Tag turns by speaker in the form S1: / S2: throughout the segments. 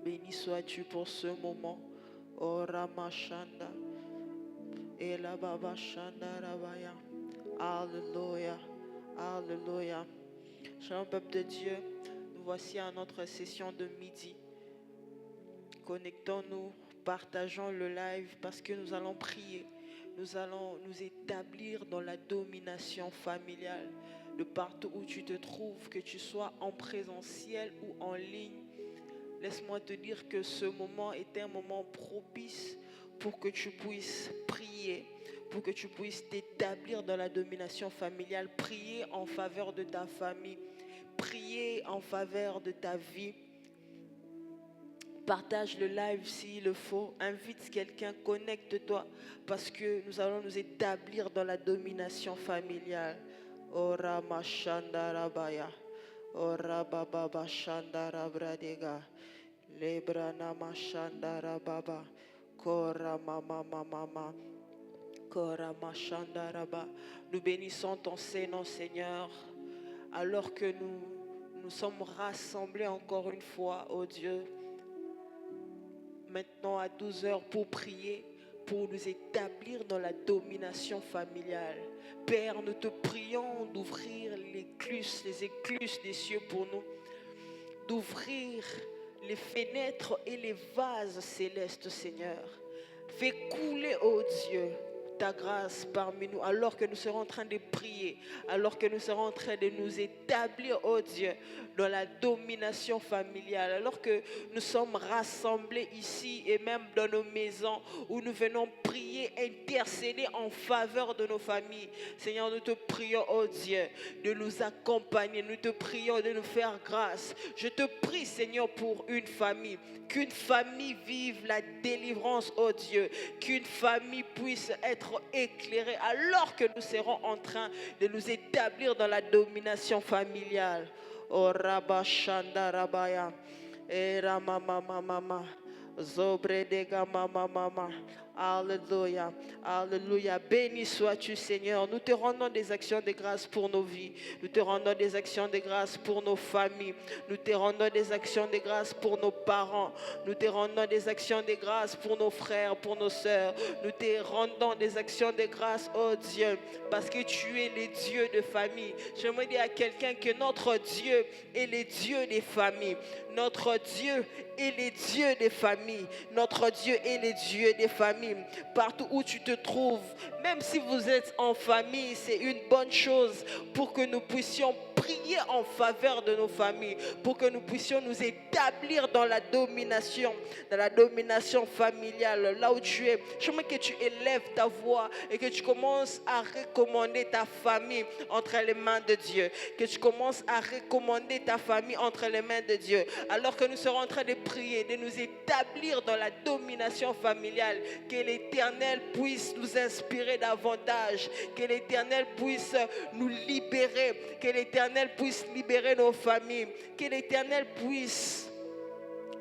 S1: Béni sois-tu pour ce moment. Oh Ramashanda. Et la Baba Shanda Rabaya. Alléluia. Alléluia. Cher peuple de Dieu, nous voici à notre session de midi. Connectons-nous, partageons le live parce que nous allons prier. Nous allons nous établir dans la domination familiale. De partout où tu te trouves, que tu sois en présentiel ou en ligne, laisse-moi te dire que ce moment est un moment propice pour que tu puisses prier, pour que tu puisses t'établir dans la domination familiale, prier en faveur de ta famille, prier en faveur de ta vie. Partage le live s'il le faut, invite quelqu'un, connecte-toi parce que nous allons nous établir dans la domination familiale. Ora Mashandarabaya, Ora Baba Shandarabradega, Lebrana Mashandarababa, Kora Mama Mama, Kora Mashandaraba. Nous bénissons ton Saint-Nom, Seigneur, alors que nous sommes rassemblés encore une fois, oh Dieu, maintenant à 12 heures pour prier, pour nous établir dans la domination familiale. Père, nous te prions d'ouvrir les écluses des cieux pour nous, d'ouvrir les fenêtres et les vases célestes, Seigneur. Fais couler, oh Dieu, ta grâce parmi nous, alors que nous serons en train de prier, alors que nous serons en train de nous établir, oh Dieu, dans la domination familiale, alors que nous sommes rassemblés ici et même dans nos maisons où nous venons prier, intercéder en faveur de nos familles. Seigneur, nous te prions, oh Dieu, de nous accompagner, nous te prions de nous faire grâce. Je te prie, Seigneur, pour une famille, qu'une famille vive la délivrance, oh Dieu, qu'une famille puisse être éclairée alors que nous serons en train de nous établir dans la domination familiale. Oh Rabba Shanda Rabaya, Era Mama Mama, Zobre Dega Mama Mama. Alléluia, alléluia. Béni sois-tu, Seigneur. Nous te rendons des actions de grâce pour nos vies. Nous te rendons des actions de grâce pour nos familles. Nous te rendons des actions de grâce pour nos parents. Nous te rendons des actions de grâce pour nos frères, pour nos sœurs. Nous te rendons des actions de grâce, oh Dieu, parce que tu es le Dieu de famille. J'aimerais dire à quelqu'un que notre Dieu est le Dieu des familles. Notre Dieu est le Dieu des familles. Notre Dieu est le Dieu des familles. Partout où tu te trouves, même si vous êtes en famille, c'est une bonne chose pour que nous puissions prier en faveur de nos familles, pour que nous puissions nous établir dans la domination familiale, là où tu es. Je veux que tu élèves ta voix et que tu commences à recommander ta famille entre les mains de Dieu, que tu commences à recommander ta famille entre les mains de Dieu, alors que nous serons en train de prier, de nous établir dans la domination familiale. Que l'Éternel puisse nous inspirer davantage, que l'Éternel puisse nous libérer, que l'Éternel puisse libérer nos familles, que l'Éternel puisse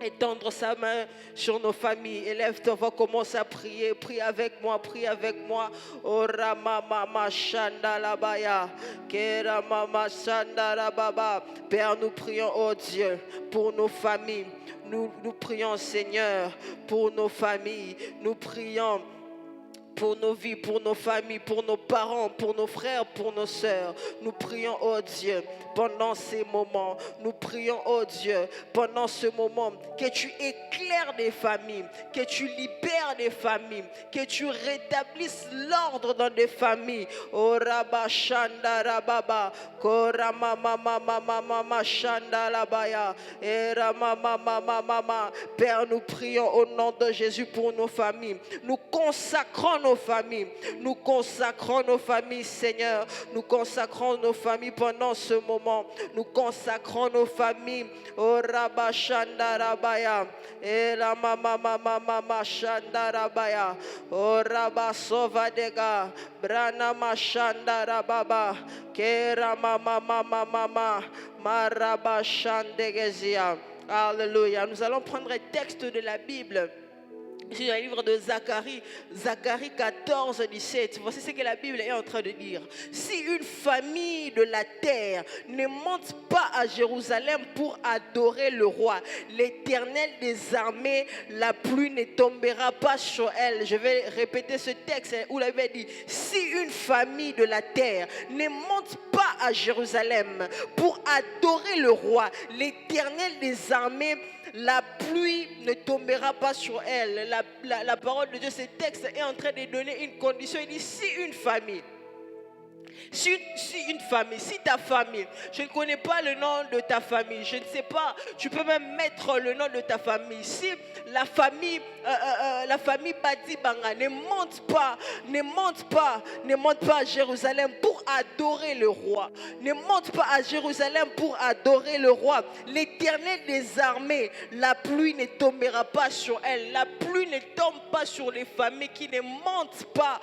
S1: étendre sa main sur nos familles. Élève ta voix, commence à prier. Prie avec moi, prie avec moi. Oh Ramama Shandalabaya, Keramama Shandalababa. Père, nous prions, oh Dieu, pour nos familles. Nous prions, Seigneur, pour nos familles. Nous prions pour nos vies, pour nos familles, pour nos parents, pour nos frères, pour nos sœurs. Nous prions, oh Dieu, pendant ces moments. Nous prions, oh Dieu, pendant ce moment, que tu éclaires des familles, que tu libères des familles, que tu rétablisses l'ordre dans des familles. Oh Rabba Shanda Rababa, Kora Mama Mama Mama Shanda Labaya, Era Mama Mama Mama. Père, nous prions au nom de Jésus pour nos familles. Nous consacrons nos familles. Nous consacrons nos familles, Seigneur. Nous consacrons nos familles pendant ce moment. Nous consacrons nos familles. Oh Rabba Shanda Rabaya. Et la Mama Mama Mama Shanda Rabaya. Oh Rabba Sovadega. Brana Mashanda Rababa. Kera Mama Mama Mama. Maraba Shandegezia. Alléluia. Nous allons prendre un texte de la Bible C'est dans le livre de Zacharie, Zacharie 14, 17. Voici ce que la Bible est en train de dire. Si une famille de la terre ne monte pas à Jérusalem pour adorer le roi, l'Éternel des armées, la pluie ne tombera pas sur elle. Je vais répéter ce texte où il avait dit, si une famille de la terre ne monte pas à Jérusalem pour adorer le roi, l'Éternel des armées, la pluie ne tombera pas sur elle. La parole de Dieu, ce texte est en train de donner une condition. Il dit, si une famille, si ta famille, je ne connais pas le nom de ta famille, je ne sais pas, tu peux même mettre le nom de ta famille. Si la famille Badi Banga ne monte pas à Jérusalem pour adorer le roi, ne monte pas à Jérusalem pour adorer le roi, l'Éternel des armées, la pluie ne tombera pas sur elle, la pluie ne tombe pas sur les familles qui ne montent pas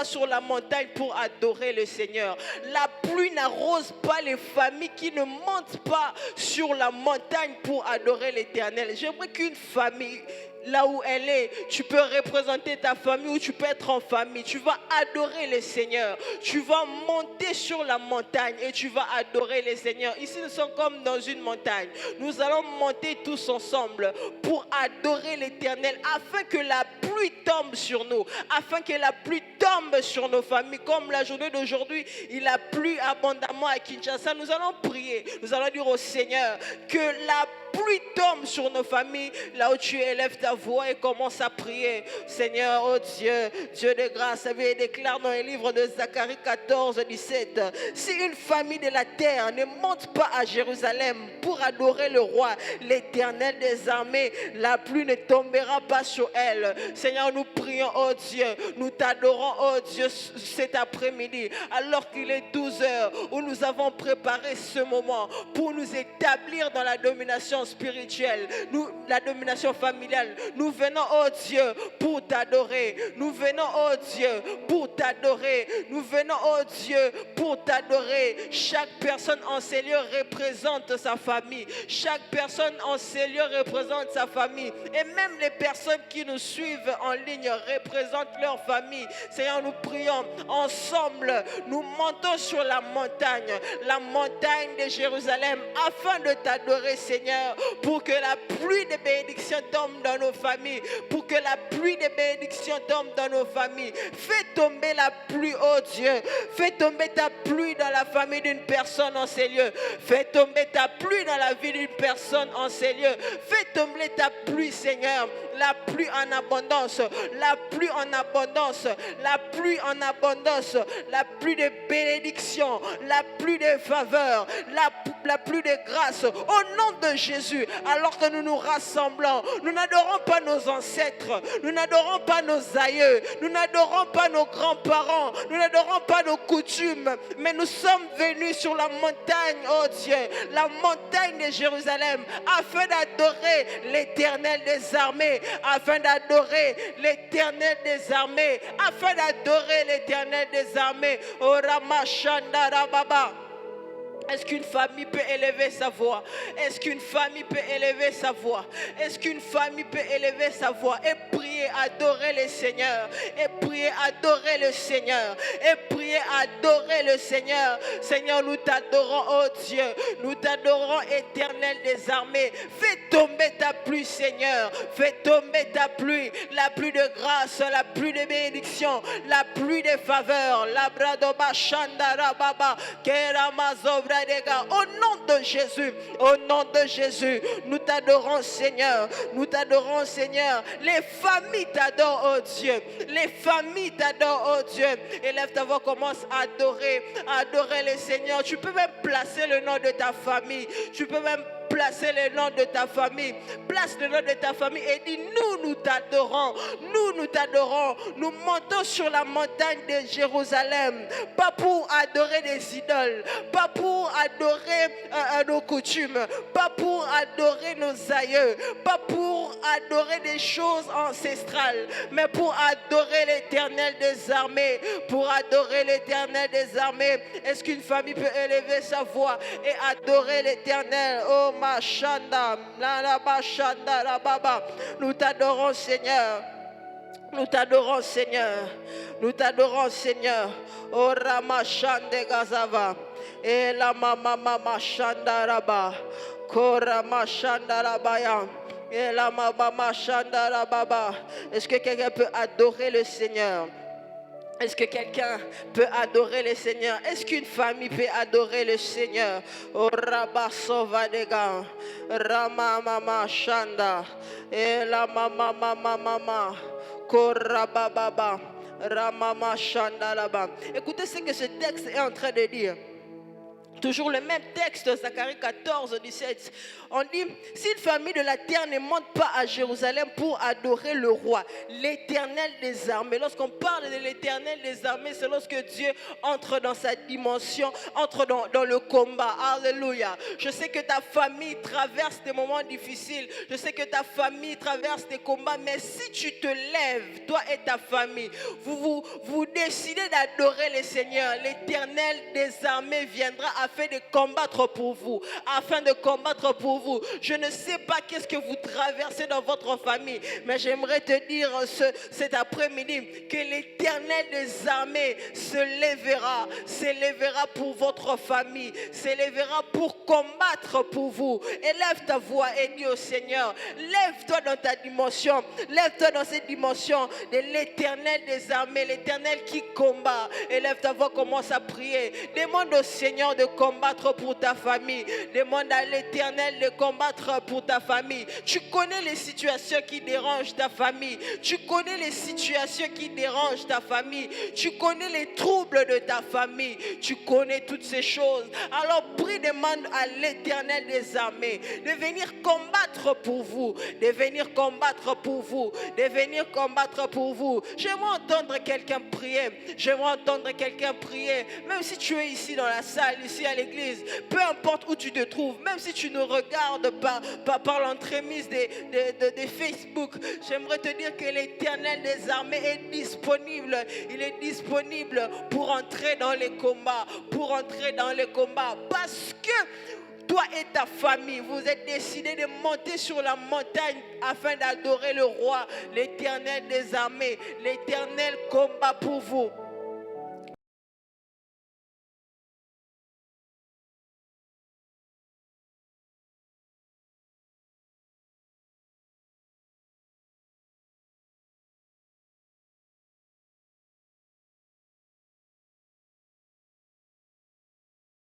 S1: sur la montagne pour adorer le Seigneur. La pluie n'arrose pas les familles qui ne montent pas sur la montagne pour adorer l'Éternel. J'aimerais qu'une famille, là où elle est, tu peux représenter ta famille ou tu peux être en famille. Tu vas adorer le Seigneur. Tu vas monter sur la montagne et tu vas adorer le Seigneur. Ici, nous sommes comme dans une montagne. Nous allons monter tous ensemble pour adorer l'Éternel afin que la pluie tombe sur nous, afin que la pluie tombe sur nos familles. Comme la journée d'aujourd'hui, il a plu abondamment à Kinshasa. Nous allons prier. Nous allons dire au Seigneur que la pluie tombe sur nos familles. Là où tu élèves ta voix et commence à prier. Seigneur, oh Dieu, Dieu de grâce, il déclare dans le livre de Zacharie 14, 17. Si une famille de la terre ne monte pas à Jérusalem pour adorer le roi, l'Éternel des armées, la pluie ne tombera pas sur elle. Seigneur, nous prions, oh Dieu, nous t'adorons, oh Dieu, cet après-midi, alors qu'il est 12 heures, où nous avons préparé ce moment pour nous établir dans la domination spirituelle, la domination familiale. Nous venons, oh Dieu, pour t'adorer. Nous venons, oh Dieu, pour t'adorer. Nous venons, oh Dieu, pour t'adorer. Chaque personne en ces lieux représente sa famille. Chaque personne en ces lieux représente sa famille. Et même les personnes qui nous suivent en ligne représentent leur famille. Seigneur, nous prions ensemble. Nous montons sur la montagne de Jérusalem, afin de t'adorer, Seigneur, pour que la pluie de bénédiction tombe dans nos familles, pour que la pluie de bénédiction tombe dans nos familles. Fais tomber la pluie, oh Dieu. Fais tomber ta pluie dans la famille d'une personne en ces lieux. Fais tomber ta pluie dans la vie d'une personne en ces lieux. Fais tomber ta pluie, Seigneur. La pluie en abondance, la pluie en abondance, la pluie en abondance, la pluie de bénédiction, la pluie de faveur, la pluie de grâce. Au nom de Jésus, alors que nous nous rassemblons, nous n'adorons pas nos ancêtres, nous n'adorons pas nos aïeux, nous n'adorons pas nos grands-parents, nous n'adorons pas nos coutumes, mais nous sommes venus sur la montagne, oh Dieu, la montagne de Jérusalem, afin d'adorer l'Éternel des armées, afin d'adorer l'Éternel des armées, afin d'adorer l'Éternel des armées. Oh Ramachandara Baba. Est-ce qu'une famille peut élever sa voix? Est-ce qu'une famille peut élever sa voix? Est-ce qu'une famille peut élever sa voix et prier, adorer le Seigneur? Et prier, adorer le Seigneur? Et prier, adorer le Seigneur? Seigneur, nous t'adorons, oh Dieu. Nous t'adorons, Éternel des armées. Fais tomber ta pluie, Seigneur. Fais tomber ta pluie. La pluie de grâce, la pluie de bénédiction, la pluie de faveur. La bradoba shandara baba. Keramazobra. Au nom de Jésus, au nom de Jésus, nous t'adorons, Seigneur. Nous t'adorons, Seigneur. Les familles t'adorent, oh Dieu. Les familles t'adorent, oh Dieu. Élève ta voix, commence à adorer le Seigneur. Tu peux même placer le nom de ta famille. Tu peux même placer le nom de ta famille. Place le nom de ta famille et dis, nous t'adorons. Nous t'adorons. Nous montons sur la montagne de Jérusalem. Pas pour adorer des idoles. Pas pour adorer nos coutumes. Pas pour adorer nos aïeux. Pas pour adorer des choses ancestrales. Mais pour adorer l'Éternel des armées. Pour adorer l'Éternel des armées. Est-ce qu'une famille peut élever sa voix et adorer l'Éternel? Oh Nous t'adorons, Seigneur. Nous t'adorons, Seigneur. Nous t'adorons, Seigneur. Oh Ramashande Gazava. Et la mama Shandaraba. Korama Shandarabaya. Et la mama Shandarababa. Est-ce que quelqu'un peut adorer le Seigneur? Est-ce que quelqu'un peut adorer le Seigneur? Est-ce qu'une famille peut adorer le Seigneur? Oh Rabba Sovadega, Rama Mama Shanda, et la mama, Korababa, Ramama Shanda là-bas. Écoutez ce que ce texte est en train de dire. Toujours le même texte, Zacharie 14, 17. On dit, si une famille de la terre ne monte pas à Jérusalem pour adorer le roi, l'Éternel des armées. Lorsqu'on parle de l'Éternel des armées, c'est lorsque Dieu entre dans sa dimension, entre dans le combat. Alléluia. Je sais que ta famille traverse des moments difficiles. Je sais que ta famille traverse des combats. Mais si tu te lèves, toi et ta famille, vous décidez d'adorer le Seigneur, l'Éternel des armées viendra afin de combattre pour vous. Afin de combattre pour vous. Je ne sais pas qu'est-ce que vous traversez dans votre famille, mais j'aimerais te dire cet après-midi que l'Éternel des armées s'élèvera pour votre famille, s'élèvera pour combattre pour vous. Élève ta voix et dis au Seigneur, lève-toi dans ta dimension, lève-toi dans cette dimension de l'Éternel des armées, l'Éternel qui combat. Élève ta voix, commence à prier. Demande au Seigneur de combattre pour ta famille. Demande à l'Éternel de combattre pour ta famille. Tu connais les situations qui dérangent ta famille. Tu connais les situations qui dérangent ta famille. Tu connais les troubles de ta famille. Tu connais toutes ces choses. Alors prie, demande à l'Éternel des armées de venir combattre pour vous. De venir combattre pour vous. De venir combattre pour vous. J'aimerais entendre quelqu'un prier. J'aimerais entendre quelqu'un prier. Même si tu es ici dans la salle, ici à l'église, peu importe où tu te trouves, même si tu nous regardes par l'entremise de Facebook, j'aimerais te dire que l'Éternel des armées est disponible. Il est disponible pour entrer dans les combats, parce que toi et ta famille, vous êtes décidés de monter sur la montagne afin d'adorer le roi, l'Éternel des armées. L'Éternel combat pour vous.